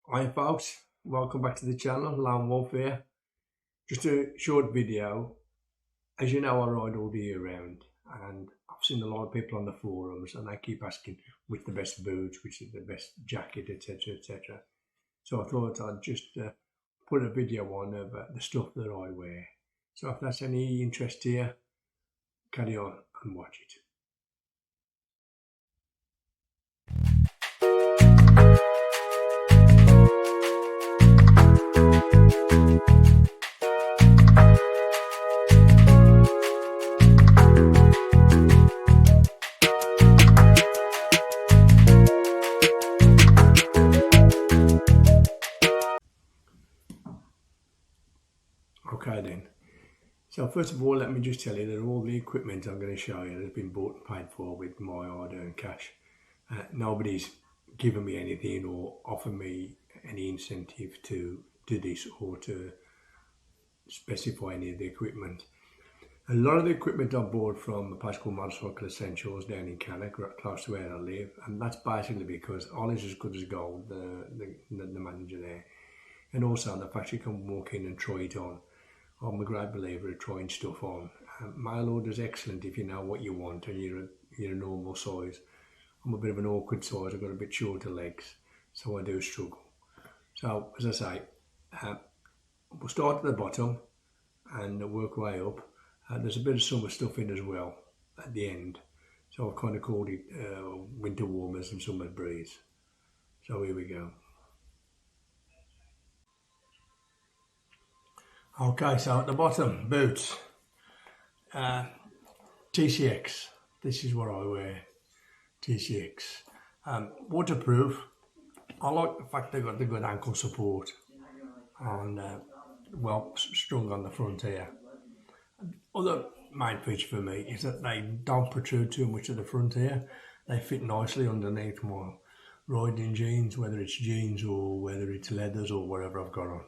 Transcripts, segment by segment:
Hi folks, welcome back to the channel, Land Wolf here. Just a short video. As you know, I ride all the year round and I've seen a lot of people on the forums and they keep asking which the best boots, which is the best jacket, etc, etc. So I thought I'd just put a video on of the stuff that I wear. So if that's any interest to you, carry on and watch it. Okay then. So first of all, let me just tell you that all the equipment I'm going to show you has been bought and paid for with my hard-earned cash. Nobody's given me anything or offered me any incentive to do this or to specify any of the equipment. A lot of the equipment I bought from a place called Motorcycle Essentials down in Cannock, close to where I live, and that's basically because Ollie's as good as gold, the manager there, and also the fact you can walk in and try it on. I'm a great believer of trying stuff on. Mail order's excellent if you know what you want and you're a normal size. I'm a bit of an awkward size, I've got a bit shorter legs, so I do struggle. So, as I say, we'll start at the bottom and work way up. There's a bit of summer stuff in as well at the end. So I've kind of called it winter warmers and summer breeze. So here we go. Okay, so at the bottom, boots. TCX, this is what I wear, TCX. Waterproof. I like the fact they've got the good ankle support and well strung on the front here. Other main feature for me is that they don't protrude too much at the front here. They fit nicely underneath my riding jeans, whether it's jeans or whether it's leathers or whatever I've got on.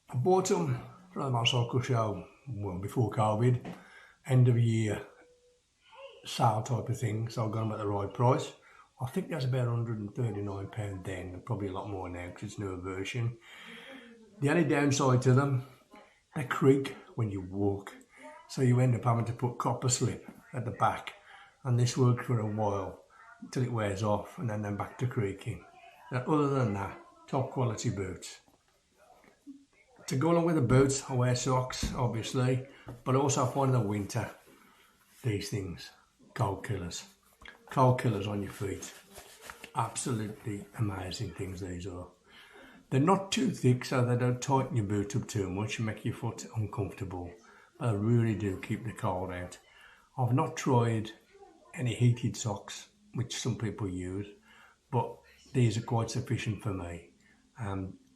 I bought them from the motorcycle show, well, before COVID, end of year sale type of thing, so I got them at the right price. I think that's about £139 then, probably a lot more now because it's a newer version. The only downside to them, they creak when you walk, so you end up having to put copper slip at the back, and this worked for a while until it wears off and then back to creaking. Now, other than that, top quality boots. To go along with the boots, I wear socks, obviously, but also I find in the winter, these things, cold killers. Cold killers on your feet. Absolutely amazing things these are. They're not too thick, so they don't tighten your boot up too much and make your foot uncomfortable, but they really do keep the cold out. I've not tried any heated socks, which some people use, but these are quite sufficient for me.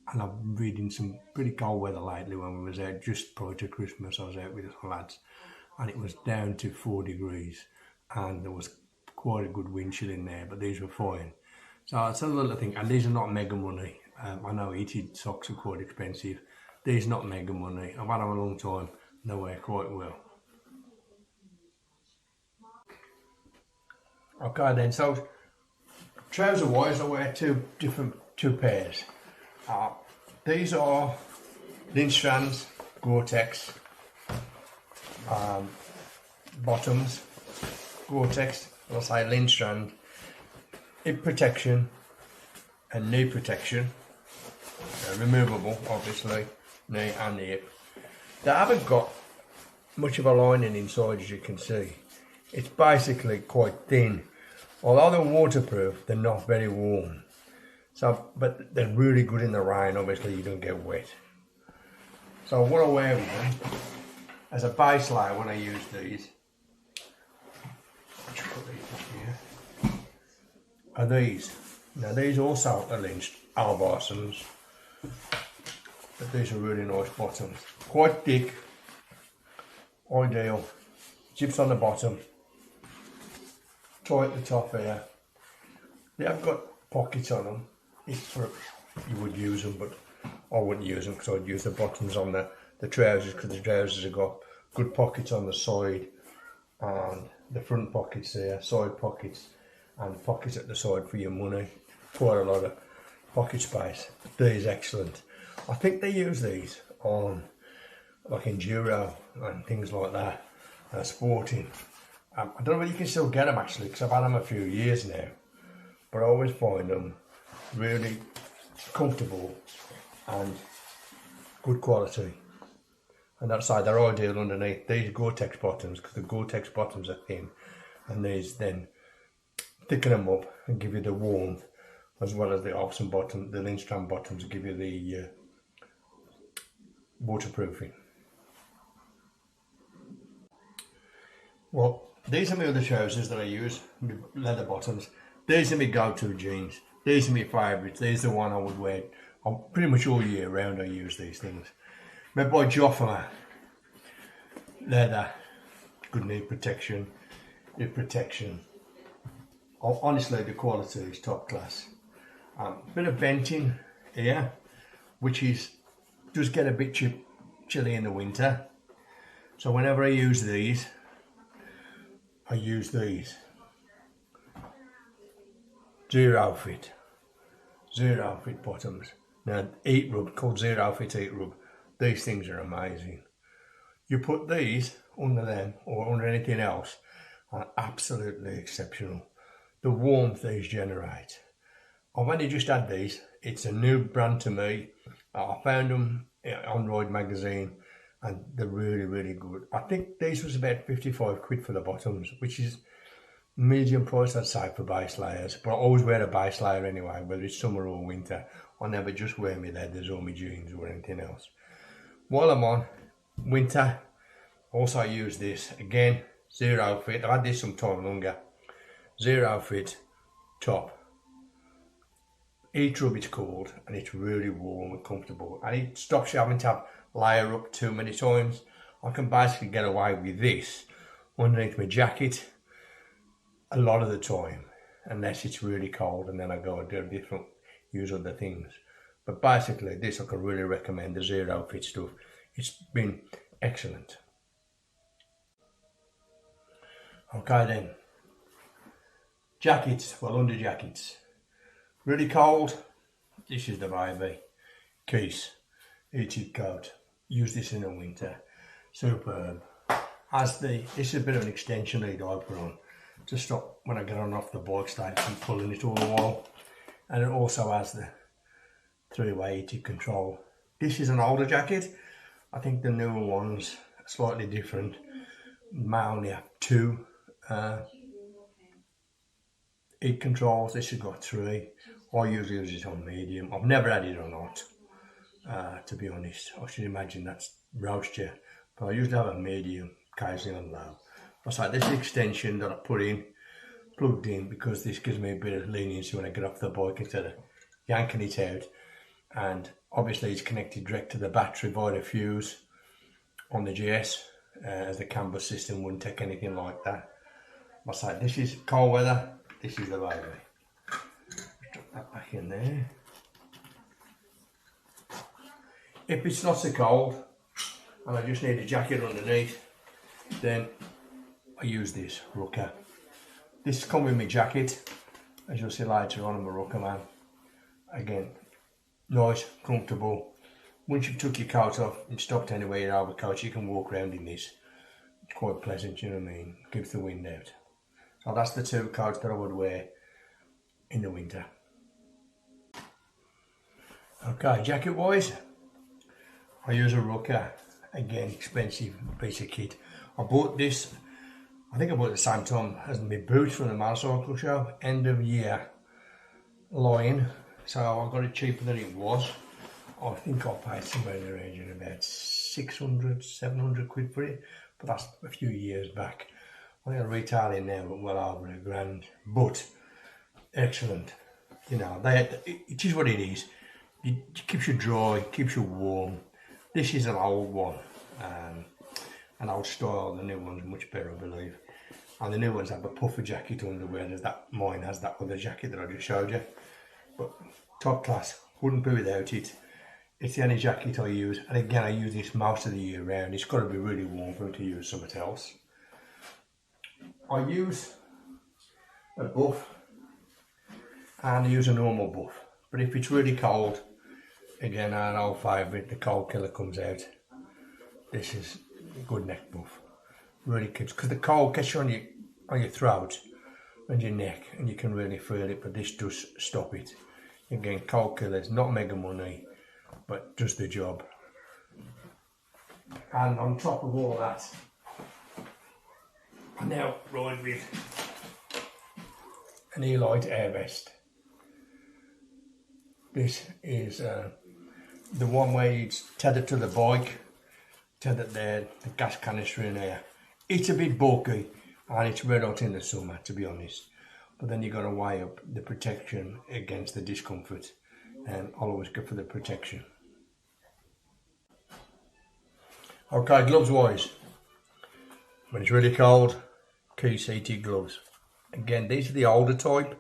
And I've been in some pretty cold weather lately. When we was out just prior to Christmas, I was out with the lads and it was down to 4 degrees and there was quite a good wind chill in there, but these were fine. So it's a little thing, and these are not mega money. I know heated socks are quite expensive. These are not mega money. I've had them a long time and they wear quite well. Okay then, so trouser wise I wear two pairs. These are Lindstrands Gore-Tex bottoms. Gore-Tex, I'll say Lindstrand, hip protection and knee protection. Removable, obviously, knee and the hip. They haven't got much of a lining inside, as you can see. It's basically quite thin. Although they're waterproof, they're not very warm. So, but they're really good in the rain, obviously you don't get wet. So what I wear with them, as a base layer when I use these, are these. Now these also are Lynch Albarsons, but these are really nice bottoms. Quite thick, ideal. Zips on the bottom, tight at the top here. They have got pockets on them. You would use them, but I wouldn't use them because I'd use the bottoms on the trousers, because the trousers have got good pockets on the side and the front pockets there, side pockets and pockets at the side for your money. Quite a lot of pocket space. These excellent. I think they use these on like enduro and things like that, sporting. I don't know if you can still get them actually, because I've had them a few years now, but I always find them really comfortable and good quality. And that's side, they're ideal underneath these Gore-Tex bottoms, because the Gore-Tex bottoms are thin, and these then thicken them up and give you the warmth, as well as the Olsen bottom, the Lindstrom bottoms give you the waterproofing. Well, these are my other trousers that I use, leather bottoms. These are my go-to jeans. These are my favourites. These are the one I would wear pretty much all year round. I use these things. Made by Joffer. Leather, good knee protection, hip protection. Honestly, the quality is top class. Bit of venting here, which does get a bit chilly in the winter. So whenever I use these, Zero Fit bottoms. Now, Heat Rub, called Zero Fit Heat Rub. These things are amazing. You put these under them or under anything else, are absolutely exceptional. The warmth these generate. I've only just had these. It's a new brand to me. I found them on Ride magazine, and they're really, really good. I think these was about 55 quid for the bottoms, which is medium price, I'd say, for base layers. But I always wear a base layer anyway, whether it's summer or winter. I never just wear my leathers or my jeans or anything else. While I'm on winter, also I use this again, Zero Fit. I've had this some time longer. Zero Fit top. Heat Rub it's called, and it's really warm and comfortable, and it stops you having to layer up too many times. I can basically get away with this underneath my jacket a lot of the time, unless it's really cold, and then I go and do use other things. But basically this I can really recommend, the Zero Fit stuff. It's been excellent. Okay then, jackets, well, under jackets. Really cold, this is the baby. Keys, heated coat. Use this in the winter, superb. This is a bit of an extension lead I put on to stop when I get on off the bike stage and pulling it all the while. And it also has the 3-way heated control. This is an older jacket. I think the newer ones are slightly different. May only have 2 heat controls. This has got 3. I usually use it on medium. I've never had it on hot, to be honest. I should imagine that's roast you, but I usually have a medium, occasionally on low. It's like this extension that I plugged in, because this gives me a bit of leniency when I get off the bike instead of yanking it out. And obviously it's connected direct to the battery via the fuse on the GS, as the CAN bus system wouldn't take anything like that. It's like, this is cold weather, this is the baby. Drop that back in there. If it's not so cold and I just need a jacket underneath, then I use this Rucker. This comes with my jacket, as you'll see later on. I'm a Rucker man. Again, nice, comfortable. Once you've took your coat off and stopped anywhere you're overcoat, you can walk around in this. It's quite pleasant, you know what I mean? Keeps the wind out. So that's the 2 coats that I would wear in the winter. Okay, jacket wise, I use a Rucker. Again, expensive piece of kit. I bought this, I think I bought it at the same time as my boots from the motorcycle show, end of year line. So I got it cheaper than it was. I think I paid somewhere in the range of about 600, 700 quid for it, but that's a few years back. I think I'm retailing now at well over £1,000, but excellent. You know, it is what it is. It keeps you dry, keeps you warm. This is an old one, an old style. The new one's much better, I believe. And the new ones have a puffer jacket under, whereas mine has that other jacket that I just showed you. But top class, wouldn't be without it. It's the only jacket I use, and again I use this most of the year round. It's got to be really warm for me to use something else. I use a buff and I use a normal buff. But if it's really cold, again, our old favourite, the Cold Killer comes out. This is a good neck buff. Really keeps, because the cold gets you on your throat and your neck, and you can really feel it, but this does stop it. Again, Cold Killer is not mega money, but does the job. And on top of all that, I now ride with an Elite air vest. This is the one where it's tethered to the bike, tethered there, the gas canister in there. It's a bit bulky and it's red hot in the summer, to be honest. But then you've got to weigh up the protection against the discomfort, and I'll always go for the protection. Okay, gloves wise, when it's really cold, Keys heated gloves. Again, these are the older type,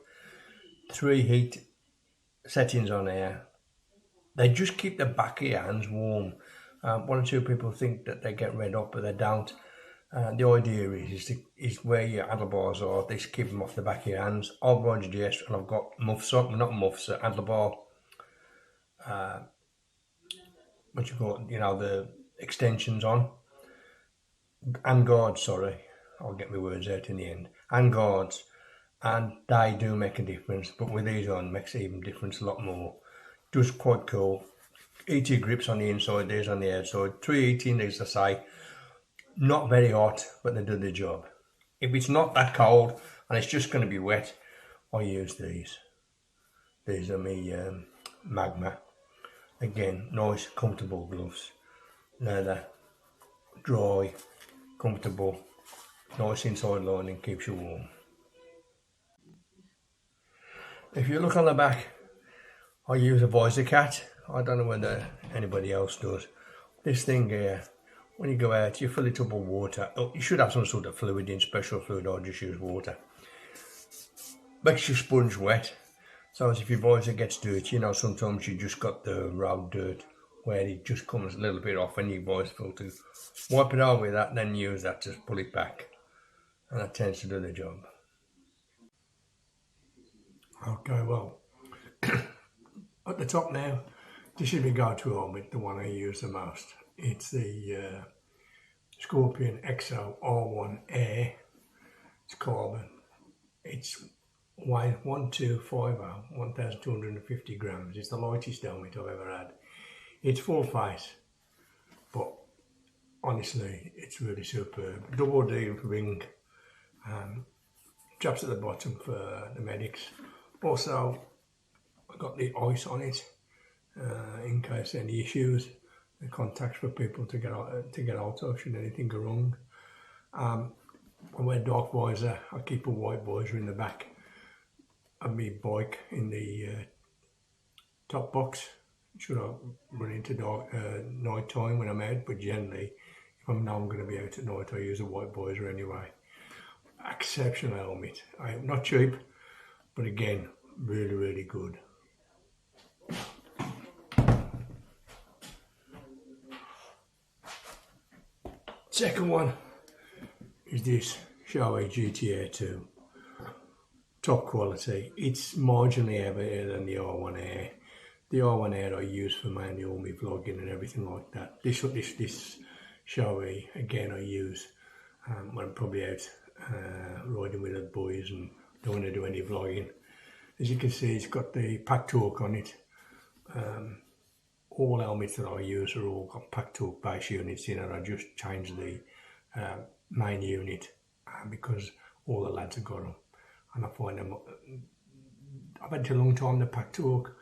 3 heat settings on here. They just keep the back of your hands warm. One or two people think that they get red hot, but they don't. The idea is where your handlebars are, they keep them off the back of your hands. I've ride GS and I've got muffs on, not muffs, handlebar, what you call it, you know, the extensions on, and guards, sorry, I'll get my words out in the end, and guards, and they do make a difference, but with these on, makes it even difference a lot more. Just quite cool. Heated grips on the inside, these on the outside, 318 as I say, not very hot, but they do the job. If it's not that cold and it's just going to be wet, I use these. These are my Magma. Again, nice, comfortable gloves. Leather, dry, comfortable, nice inside lining, keeps you warm. If you look on the back, I use a visor cat. I don't know whether anybody else does. This thing here, when you go out, you fill it up with water. Oh, you should have some sort of fluid in, special fluid, or just use water. Makes your sponge wet. So as if your visor gets dirty, you know, sometimes you just got the road dirt where it just comes a little bit off and your visor filter. Wipe it out with that, then use that to pull it back. And that tends to do the job. Okay, well, at the top now, this is my go-to helmet, the one I use the most. It's the Scorpion XO R1 Air. It's carbon. It's weight 1250, 1,250 grams. It's the lightest helmet I've ever had. It's full face, but honestly, it's really superb. Double D ring, straps at the bottom for the medics. Also, I got the ice on it in case any issues. The contacts for people to get out of should anything go wrong. I wear dark visor. I keep a white visor in the back of my bike in the top box. Should I run into dark night time when I'm out, but generally, if I know I'm going to be out at night, I use a white visor anyway. Exceptional helmet. Not cheap, but again, really, really good. Second one is this Shoei GTA 2. Top quality. It's marginally heavier than the R1 Air. The R1 Air I use for mainly all my vlogging and everything like that. This Shoei, again, I use when I'm probably out riding with the boys and don't want to do any vlogging. As you can see, it's got the Pack Torque on it. All helmets that I use are all got Pack Torque base units in it. I just changed the main unit because all the lads have got them. And I find them, I've had it a long time, the Pack Torque.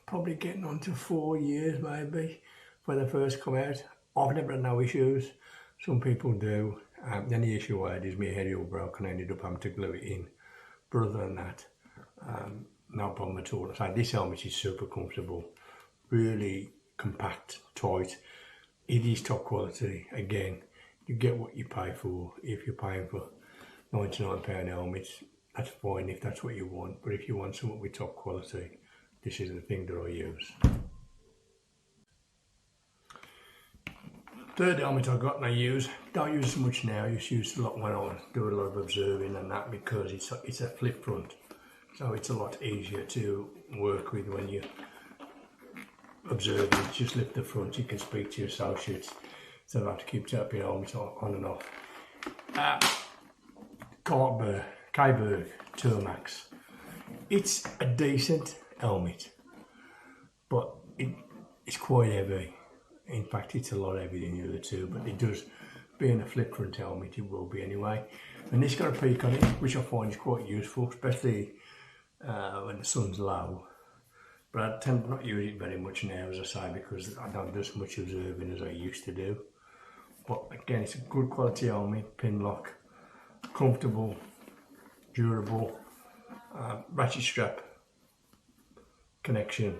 Probably getting on to 4 years maybe when they first come out. I've never had no issues. Some people do. The only issue I had is my aerial broke and I ended up having to glue it in. But other than that, no problem at all. So this helmet is super comfortable, really compact, tight. It is top quality. Again, you get what you pay for. If you're paying for £99 helmets, that's fine if that's what you want. But if you want something with top quality, this is the thing that I use. Third helmet I got and I use, don't use so much now, I used to use a lot when I do a lot of observing and that, because it's a flip front. So it's a lot easier to work with when you observe it. Just lift the front, you can speak to your associates, so I have to keep tapping helmet on and off. Kaiberg Tourmax. It's a decent helmet, but it's quite heavy. In fact, it's a lot heavier than the other two, but it does, being a flip front helmet, it will be anyway. And this got a peak on it, which I find is quite useful, especially when the sun's low. But I tend to not use it very much now, as I say, because I don't do as much observing as I used to do. But again, it's a good quality helmet, pin lock, comfortable, durable, ratchet strap connection.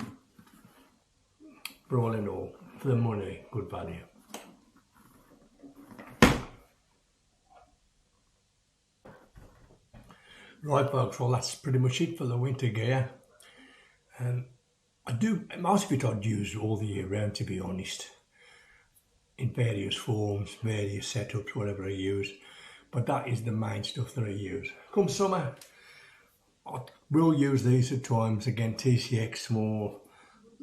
For all in all, for the money, good value. Right folks, well that's pretty much it for the winter gear. Most of it I'd use all the year round, to be honest, in various forms, various setups, whatever I use, but that is the main stuff that I use. Come summer, I will use these at times, again TCX, small,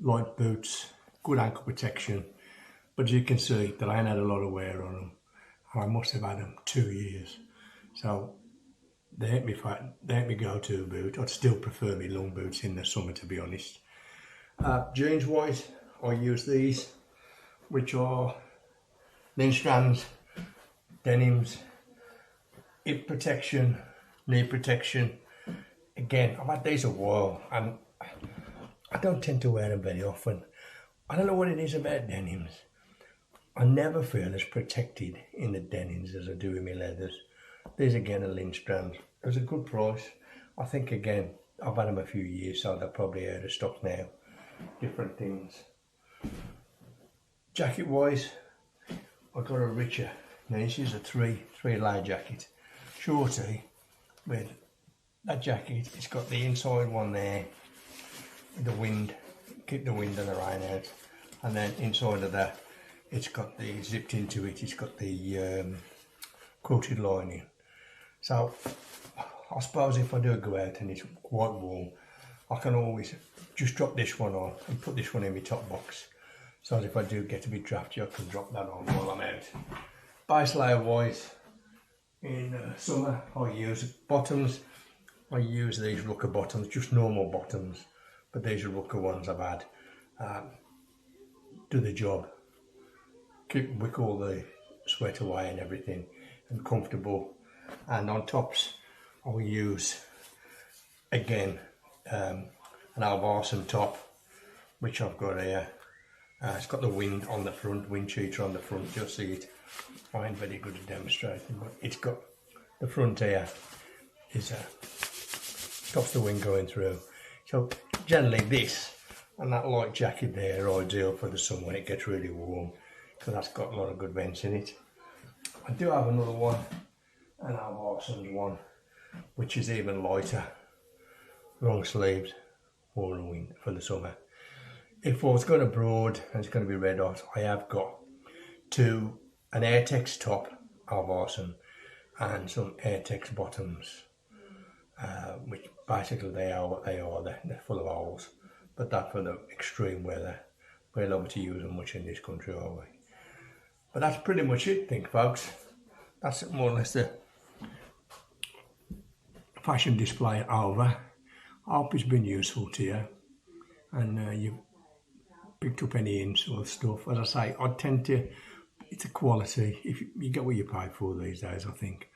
light boots, good ankle protection, but as you can see that I ain't had a lot of wear on them, and I must have had them 2 years, so they ain't me go-to boot. I'd still prefer my long boots in the summer, to be honest. Jeans wise, I use these, which are Lindstrands, denims, hip protection, knee protection. Again, I've had these a while and I don't tend to wear them very often. I don't know what it is about denims. I never feel as protected in the denims as I do in my leathers. These again are Lindstrands. It was a good price. I think again, I've had them a few years, so they're probably out of stock now. Different things. Jacket wise, I got a richer. Now this is a three layer jacket. Shorty, with that jacket, it's got the inside one there, with the wind, keep the wind and the rain out. And then inside of that, it's got the, zipped into it, it's got the quilted lining. So I suppose if I do go out and it's quite warm, I can always just drop this one on and put this one in my top box. So if I do get a bit drafty, I can drop that on while I'm out. Base layer wise, in summer I use bottoms. I use these Rucker bottoms, just normal bottoms, but these are Rucker ones I've had. Do the job, wick all the sweat away and everything, and comfortable. And on tops I'll use again an Alvarsen top, which I've got here. It's got the wind on the front, wind cheater on the front, you'll see it. I ain't very good at demonstrating, but it's got the front here is stops the wind going through. So generally this and that light jacket there are ideal for the sun when it gets really warm, because that's got a lot of good vents in it. I do have another one, an Alvarsen's one, which is even lighter, long sleeves for the summer. If I was going abroad and it's going to be red hot, I have got an Airtex top, Alvarsen, and some Airtex bottoms, which basically they are what they are, they're full of holes, but that's for the extreme weather. We're not able to use them much in this country, are we? But that's pretty much it, I think, folks. That's more or less the fashion display over. I hope it's been useful to you, and you've picked up any hints or stuff. As I say, I tend to, it's a quality, if you get what you pay for these days, I think.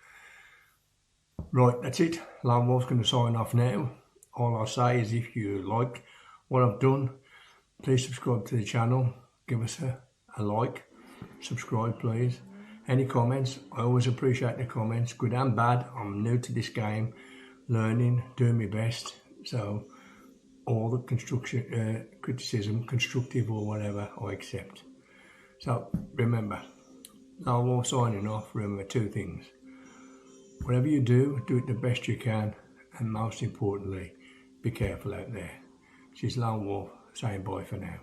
Right, that's it. Lone Wolf's going to sign off now. All I'll say is if you like what I've done, please subscribe to the channel, give us a like, subscribe please. Any comments, I always appreciate the comments, good and bad. I'm new to this game, learning, doing my best, so all the criticism, constructive or whatever, I accept. So remember, Lone Wolf signing off. Remember two things: whatever you do, do it the best you can, and most importantly, be careful out there. This is Lone Wolf saying bye for now.